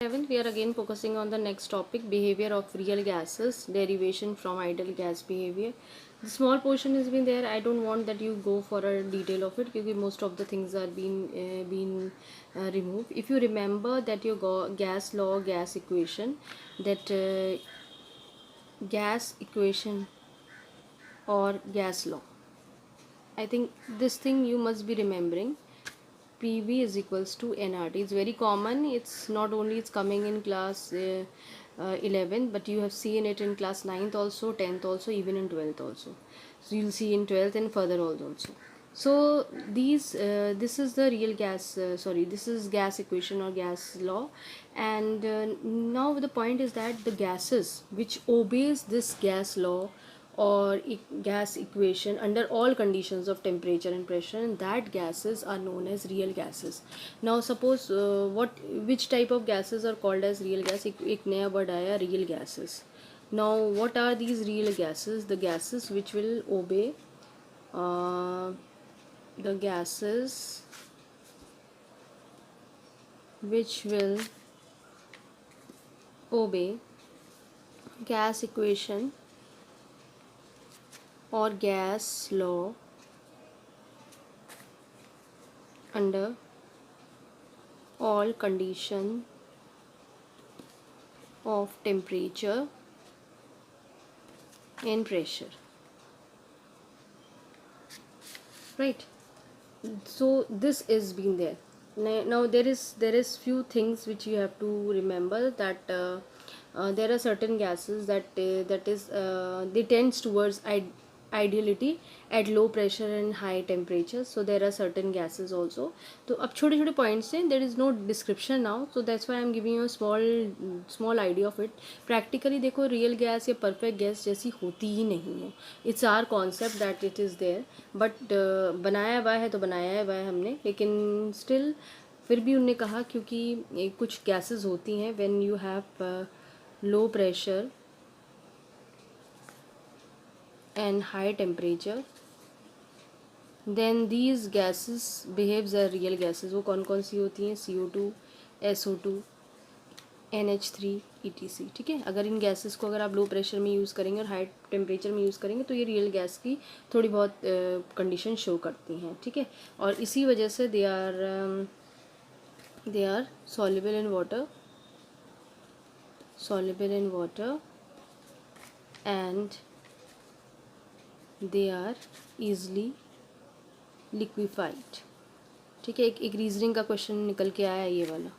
11th, we are again focusing on the next topic, behavior of real gases, derivation from ideal gas behavior. The small portion has been there. I don't want that you go for a detail of it because most of the things are being removed. If you remember that your gas law, gas equation, that gas equation or gas law, I think this thing you must be remembering. PV is equals to nRT. It's very common. It's not only it's coming in class 11, but you have seen it in class 9th also, 10th also, even in 12th also. So you'll see in 12th and further also. So this is the real gas. This is gas equation or gas law, and now the point is that the gases which obeys this gas law or gas equation under all conditions of temperature and pressure, and that gases are known as real gases. Now suppose which type of gases are called as real gas? एक नया word आया, real gases. Now what are these real gases? The gases which will obey the gases which will obey gas equation or gas law under all condition of temperature and pressure, right? So this is been there. Now there is few things which you have to remember, that there are certain gases they tends towards ideality at low pressure and high temperature. So there are certain gases also. तो अब छोटे छोटे points हैं, there is no description now, so that's why I'm giving you a small idea of it. Practically देखो, real gas या perfect gas जैसी होती ही नहीं है. It's our concept that it is there, but बनाया हुआ है तो बनाया हुआ है हमने, लेकिन still फिर भी उन्होंने कहा क्योंकि कुछ gases होती हैं when you have low pressure and high temperature, then these gases behaves as real gases. वो कौन कौन सी होती हैं? CO2, SO2, NH3 etc. ठीक है. अगर इन गैसेस को अगर आप लो प्रेशर में यूज़ करेंगे और हाई टेम्परेचर में यूज़ करेंगे तो ये रियल गैस की थोड़ी बहुत कंडीशन शो करती हैं. ठीक है. और इसी वजह से they are soluble in water and they are easily liquefied. ठीक है. एक रीजनिंग का क्वेश्चन निकल के आया ये वाला.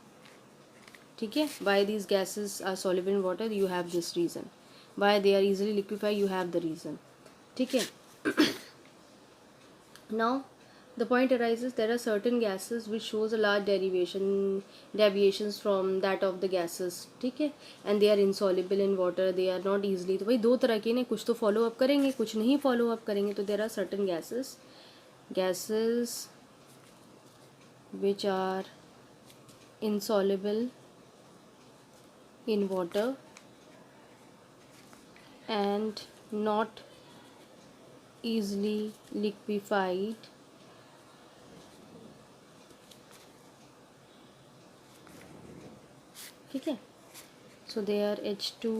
ठीक है. Why these gases are soluble in water? You have this reason. Why they are easily liquefied? You have the reason. ठीक है. Now the point arises, there are certain gases which shows a large deviations from that of the gases. ठीक है. And they are insoluble in water. They are not easily. तो भाई दो तरह के ने, कुछ तो फॉलो अप करेंगे, कुछ नहीं फॉलो अप करेंगे. तो there are certain gases which are insoluble in water and not easily liquefied ठीक है. So they are H2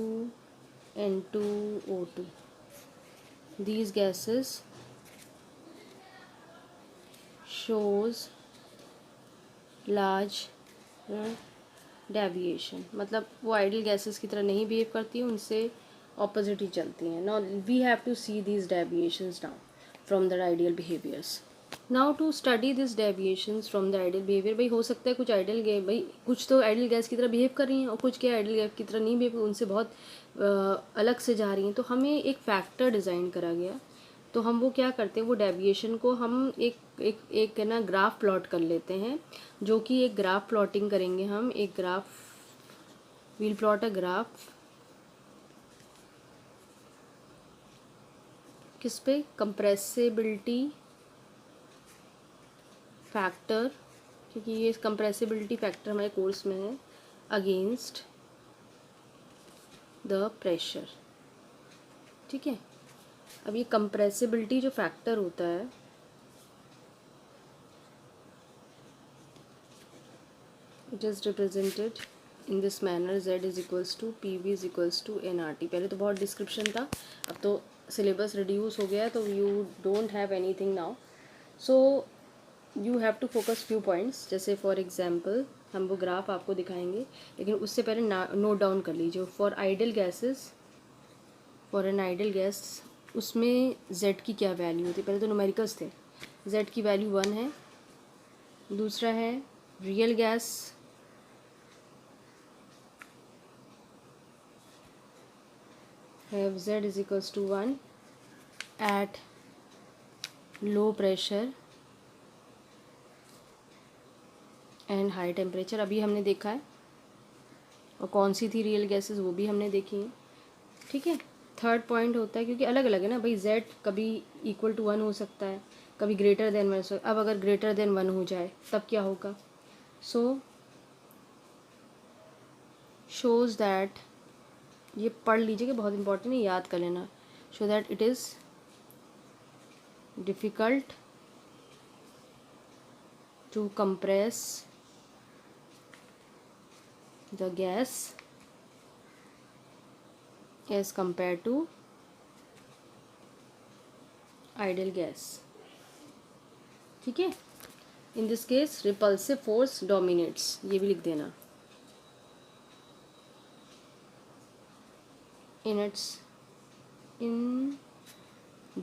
N2O2. These gases shows large deviation, मतलब वो आइडियल गैसेस की तरह नहीं बिहेव करती हैं, उनसे ऑपोजिट ही चलती हैं. Now we have to see these deviations now from the ideal behaviours. Now to study this deviations from the ideal behaviour, भाई हो सकता है कुछ कुछ तो आइडियल गैस की तरह बिहेव कर रही हैं और कुछ क्या आइडियल गैस की तरह नहीं बिहेव, उनसे बहुत अलग से जा रही हैं. तो हमें एक फैक्टर डिज़ाइन करा गया. तो हम वो क्या करते हैं, वो डेविएशन को हम एक ना ग्राफ प्लॉट कर लेते हैं, जो कि एक ग्राफ प्लॉटिंग करेंगे हम. एक graph, we'll plot a graph किस पे? कंप्रेसिबिलिटी फैक्टर, क्योंकि ये कंप्रेसिबिलिटी फैक्टर हमारे कोर्स में है, अगेंस्ट द प्रेशर. ठीक है. अब ये कंप्रेसिबिलिटी जो फैक्टर होता है, it is represented in this manner z is equals to P V is equals to N R T. पहले तो बहुत डिस्क्रिप्शन था, अब तो सिलेबस रिड्यूस हो गया, तो you don't have anything now, so you have to focus few points. जैसे फॉर एग्जाम्पल हम वो ग्राफ आपको दिखाएंगे, लेकिन उससे पहले नोट डाउन कर लीजिए। For ideal gases, for an ideal gas उसमें z की क्या वैल्यू होती है। पहले तो न्यूमेरिकल्स थे, z की वैल्यू 1 है। दूसरा है real gas, have z is equals to 1 at low pressure and high temperature, अभी हमने देखा है। और कौन सी थी रियल गैसेस वो भी हमने देखी है, ठीक है। थर्ड पॉइंट होता है, क्योंकि अलग अलग है ना भाई, z कभी इक्वल टू 1 हो सकता है, कभी ग्रेटर देन 1। अब अगर ग्रेटर देन 1 हो जाए तब क्या होगा। सो शोज़ दैट, ये पढ़ लीजिए कि बहुत इंपॉर्टेंट है, याद कर लेना। Show that it is difficult to compress the gas as compared to ideal gas, ठीक है। In this case repulsive force dominates, ये भी लिख देना। in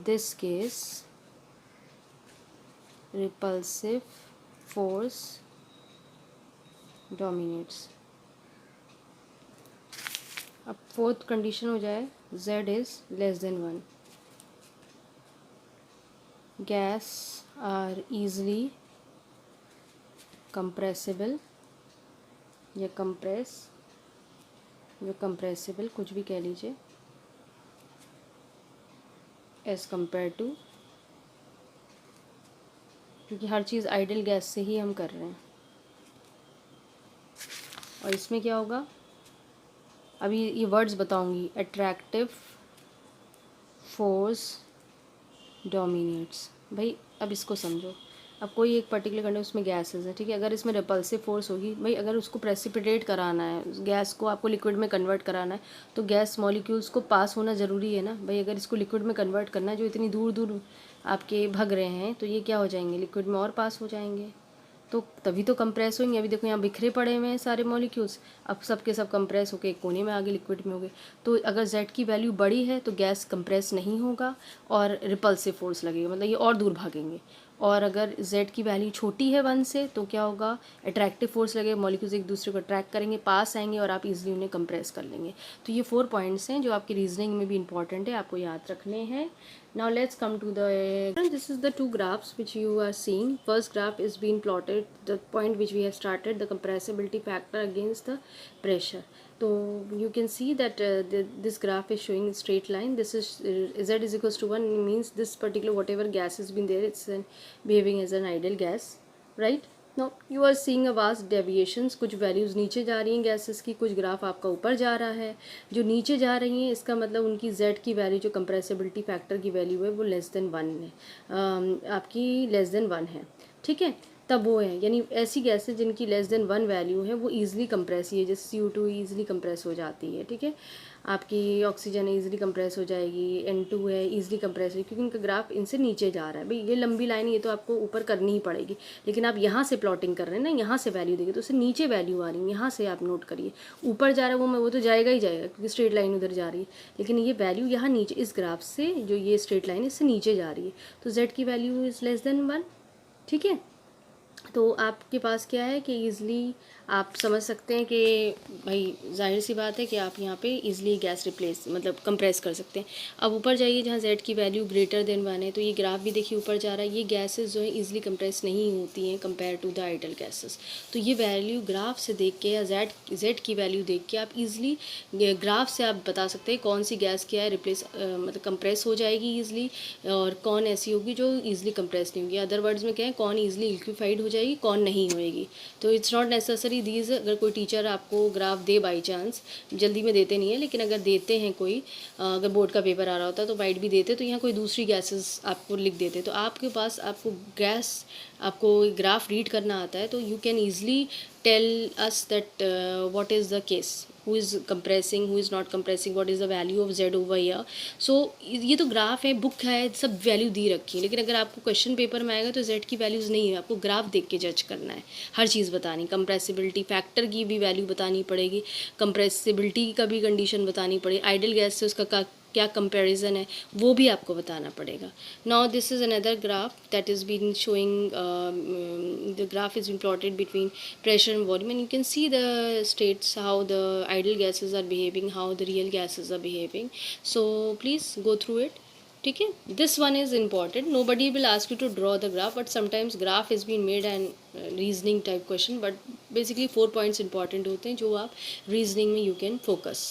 this case repulsive force dominates। अब फोर्थ कंडीशन हो जाए z is less than 1, gas are easily compressible या कंप्रेसिबल, कुछ भी कह लीजिए, एज़ कम्पेयर टू, क्योंकि हर चीज़ आइडियल गैस से ही हम कर रहे हैं। और इसमें क्या होगा, अभी ये वर्ड्स बताऊंगी। अट्रैक्टिव फोर्स डोमिनेट्स, भाई अब इसको समझो। अब कोई एक पर्टिकुलर कंडीशन, उसमें गैसेस है, ठीक है। अगर इसमें रिपल्सिव फोर्स होगी, भाई अगर उसको प्रेसिपिटेट कराना है, गैस को आपको लिक्विड में कन्वर्ट कराना है, तो गैस मॉलिक्यूल्स को पास होना ज़रूरी है ना भाई। अगर इसको लिक्विड में कन्वर्ट करना है, जो इतनी दूर दूर आपके भग रहे हैं, तो ये क्या हो जाएंगे, लिक्विड में और पास हो जाएंगे, तो तभी तो कंप्रेस होंगे। अभी देखो यहाँ बिखरे पड़े हुए हैं सारे मॉलिक्यूल्स, अब सब के सब कंप्रेस होकर एक कोने में आगे लिक्विड में हो गए। तो अगर z की वैल्यू बड़ी है तो गैस कंप्रेस नहीं होगा और रिपल्सिव फोर्स लगेगा, मतलब ये और दूर भागेंगे। और अगर z की वैल्यू छोटी है 1 से, तो क्या होगा, अट्रैक्टिव फोर्स लगेगा, मॉलिक्यूल्स एक दूसरे को अट्रैक्ट करेंगे, पास आएंगे और आप इजीली उन्हें कंप्रेस कर लेंगे। तो ये 4 पॉइंट्स हैं जो आपकी रीजनिंग में भी इंपॉर्टेंट है, आपको याद रखने हैं। Now let's come to the, this is the two graphs which you are seeing. First graph is being plotted, the point which we have started, the compressibility factor against the pressure. So you can see that this graph is showing straight line. This is z is equals to 1, means this particular whatever gas has been there, it's behaving as an ideal gas, right? Now you are seeing a vast deviations, कुछ values नीचे जा रही हैं gases की, कुछ graph आपका ऊपर जा रहा है। जो नीचे जा रही हैं इसका मतलब उनकी z की वैल्यू, जो कंप्रेसिबिलिटी फैक्टर की वैल्यू है, वो लेस देन 1 है, आपकी लेस देन 1 है, ठीक है। तब वो है, यानी ऐसी गैसेस जिनकी लेस देन 1 वैल्यू है वो ईजिली कंप्रेस ही है, जैसे CO2 ईजिली कंप्रेस हो जाती है, ठीक है। आपकी ऑक्सीजन ईजिली कंप्रेस हो जाएगी, N2 है ईजिली कंप्रेस है, क्योंकि उनका ग्राफ इनसे नीचे जा रहा है। भाई ये लंबी लाइन, ये तो आपको ऊपर करनी ही पड़ेगी, लेकिन आप यहाँ से प्लॉटिंग कर रहे हैं ना, यहाँ से वैल्यू देखिए तो उससे नीचे वैल्यू आ रही है, यहाँ से आप नोट करिए। ऊपर जा रहा है वो तो जाएगा ही जाएगा, क्योंकि स्ट्रेट लाइन उधर जा रही है, लेकिन ये वैल्यू यहाँ नीचे इस ग्राफ से, जो ये स्ट्रेट लाइन इससे नीचे जा रही है, तो z की वैल्यू इज़ लेस देन 1, ठीक है। तो आपके पास क्या है कि ईज़िली आप समझ सकते हैं कि भाई जाहिर सी बात है कि आप यहाँ पे इजीली गैस रिप्लेस मतलब कंप्रेस कर सकते हैं। अब ऊपर जाइए जहाँ z की वैल्यू ग्रेटर देन 1 है, तो ये ग्राफ भी देखिए ऊपर जा रहा है। ये गैसेस जो है इजीली कंप्रेस नहीं होती हैं compare to the ideal gases. तो ये वैल्यू ग्राफ से देख के या z की वैल्यू देख के आप इजीली ग्राफ से आप बता सकते हैं कौन सी गैस क्या है रिप्लेस मतलब कंप्रेस हो जाएगी ईजिली, और कौन ऐसी होगी जो ईजिली कंप्रेस नहीं होगी। अदर वर्ड्स में क्या है, कौन ईजिली लिक्विफाइड हो जाएगी, कौन नहीं होएगी। तो इट्स नॉट नेसेसरी दीज, अगर कोई टीचर आपको ग्राफ दे बाई चांस, जल्दी में देते नहीं है, लेकिन अगर देते हैं कोई, अगर बोर्ड का पेपर आ रहा होता है तो वाइट भी देते, तो यहाँ कोई दूसरी गैसेस आपको लिख देते, तो आपके पास आपको ग्राफ रीड करना आता है, तो you can easily tell us that what is the case, who is compressing, who is not compressing, what is the value of z over here. So ये तो ग्राफ है, बुक है, सब वैल्यू दी रखी है, लेकिन अगर आपको क्वेश्चन पेपर में आएगा तो z की वैल्यूज़ नहीं है, आपको ग्राफ देख के जज करना है, हर चीज़ बतानी, कंप्रेसिबिलिटी फैक्टर की भी वैल्यू बतानी पड़ेगी, कंप्रेसिबिलिटी का भी कंडीशन बतानी पड़ेगी, आइडियल गैस से उसका क्या कंपैरिजन है वो भी आपको बताना पड़ेगा. Now this is another graph that is been showing, the graph is been plotted between pressure and volume, and you can see the states how the ideal gases are behaving, how the real gases are behaving. So please go through it. ठीक है, this one is important. Nobody will ask you to draw the graph, but sometimes graph is being made and reasoning type question, but basically 4 points important होते हैं जो आप reasoning में you can focus.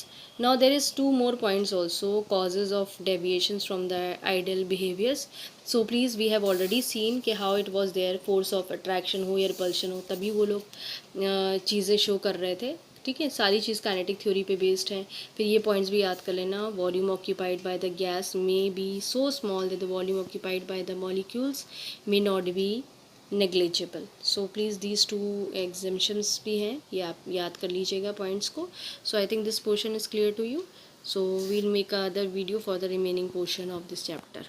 Now there is 2 more points also, causes of deviations from the ideal behaviors. So please, we have already seen कि how it was there, force of attraction हो या repulsion हो, तभी वो लोग चीज़ें show कर रहे थे. ठीक है, सारी चीज़ काइनेटिक थ्योरी पे बेस्ड है. फिर ये पॉइंट्स भी याद कर लेना. Volume occupied by the gas may be so small that the volume occupied by the molecules may not be negligible. So please these 2 assumptions भी हैं, ये आप याद कर लीजिएगा पॉइंट्स को. So I think this portion is clear to you. So we'll make a other video for the remaining portion of this chapter.